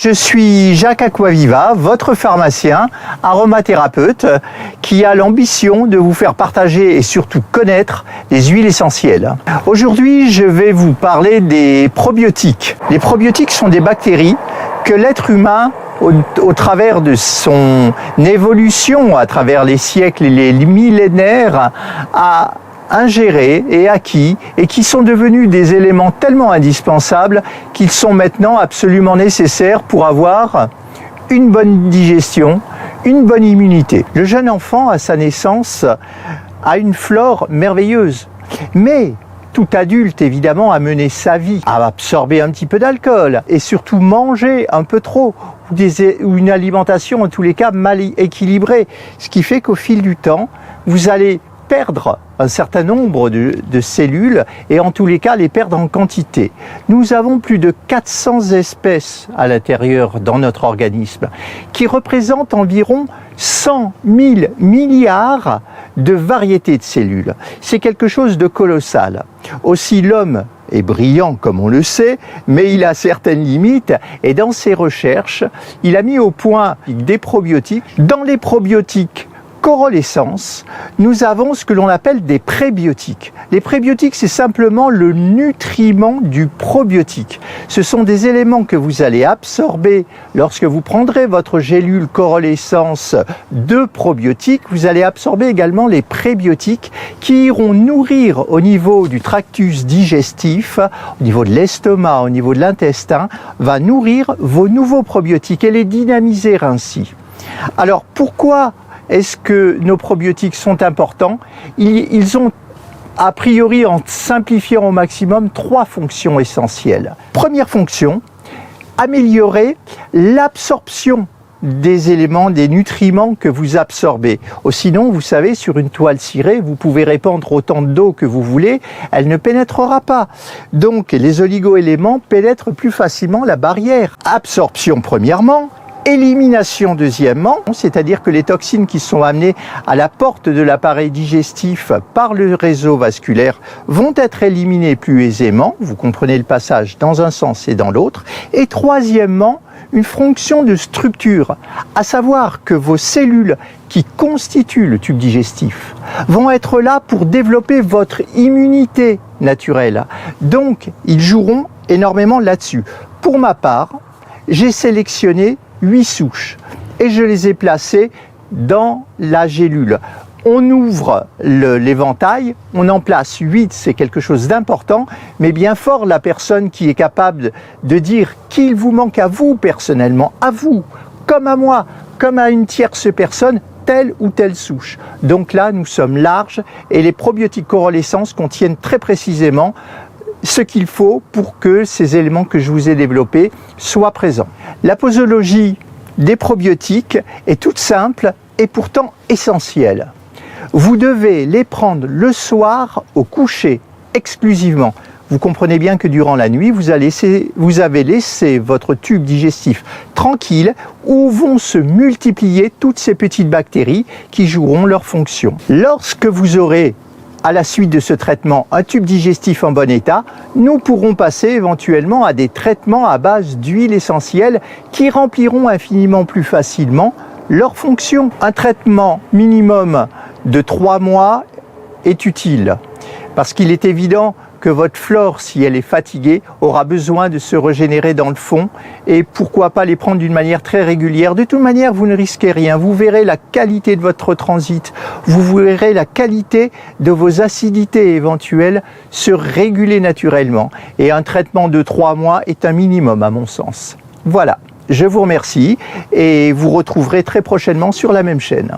Je suis Jacques Aquaviva, votre pharmacien, aromathérapeute, qui a l'ambition de vous faire partager et surtout connaître les huiles essentielles. Aujourd'hui, je vais vous parler des probiotiques. Les probiotiques sont des bactéries que l'être humain, au travers de son évolution, à travers les siècles et les millénaires, a ingérés et acquis et qui sont devenus des éléments tellement indispensables qu'ils sont maintenant absolument nécessaires pour avoir une bonne digestion, une bonne immunité. Le jeune enfant, à sa naissance, a une flore merveilleuse, mais tout adulte, évidemment, a mené sa vie à absorber un petit peu d'alcool et surtout manger un peu trop ou une alimentation, en tous les cas, mal équilibrée. Ce qui fait qu'au fil du temps, vous allez perdre un certain nombre de cellules et en tous les cas les perdre en quantité. Nous avons plus de 400 espèces à l'intérieur dans notre organisme qui représentent environ 100 000 milliards de variétés de cellules. C'est quelque chose de colossal. Aussi l'homme est brillant comme on le sait, mais il a certaines limites et dans ses recherches, il a mis au point des probiotiques. Dans les probiotiques corolescence, nous avons ce que l'on appelle des prébiotiques. Les prébiotiques, c'est simplement le nutriment du probiotique. Ce sont des éléments que vous allez absorber lorsque vous prendrez votre gélule corolescence de probiotiques. Vous allez absorber également les prébiotiques qui iront nourrir au niveau du tractus digestif, au niveau de l'estomac, au niveau de l'intestin, va nourrir vos nouveaux probiotiques et les dynamiser ainsi. Alors pourquoi est-ce que nos probiotiques sont importants? Ils ont, a priori, en simplifiant au maximum, 3 fonctions essentielles. Première fonction, améliorer l'absorption des éléments, des nutriments que vous absorbez. Sinon, vous savez, sur une toile cirée, vous pouvez répandre autant d'eau que vous voulez, elle ne pénétrera pas. Donc, les oligo-éléments pénètrent plus facilement la barrière. Absorption, premièrement. Élimination deuxièmement, c'est-à-dire que les toxines qui sont amenées à la porte de l'appareil digestif par le réseau vasculaire vont être éliminées plus aisément, vous comprenez le passage dans un sens et dans l'autre. Et troisièmement, une fonction de structure, à savoir que vos cellules qui constituent le tube digestif vont être là pour développer votre immunité naturelle. Donc, ils joueront énormément là-dessus. Pour ma part, j'ai sélectionné 8 souches et je les ai placées dans la gélule. On ouvre l'éventail, on en place 8, c'est quelque chose d'important, mais bien fort la personne qui est capable de dire qu'il vous manque à vous personnellement, à vous, comme à moi, comme à une tierce personne, telle ou telle souche. Donc là, nous sommes larges et les probiotiques corolescence contiennent très précisément ce qu'il faut pour que ces éléments que je vous ai développés soient présents. La posologie des probiotiques est toute simple et pourtant essentielle. Vous devez les prendre le soir au coucher exclusivement. Vous comprenez bien que durant la nuit, vous avez laissé votre tube digestif tranquille où vont se multiplier toutes ces petites bactéries qui joueront leur fonction. Lorsque vous aurez à la suite de ce traitement, un tube digestif en bon état, nous pourrons passer éventuellement à des traitements à base d'huile essentielle qui rempliront infiniment plus facilement leur fonction. Un traitement minimum de 3 mois est utile parce qu'il est évident que votre flore, si elle est fatiguée, aura besoin de se régénérer dans le fond et pourquoi pas les prendre d'une manière très régulière. De toute manière, vous ne risquez rien. Vous verrez la qualité de votre transit, vous verrez la qualité de vos acidités éventuelles se réguler naturellement. Et un traitement de 3 mois est un minimum à mon sens. Voilà, je vous remercie et vous retrouverez très prochainement sur la même chaîne.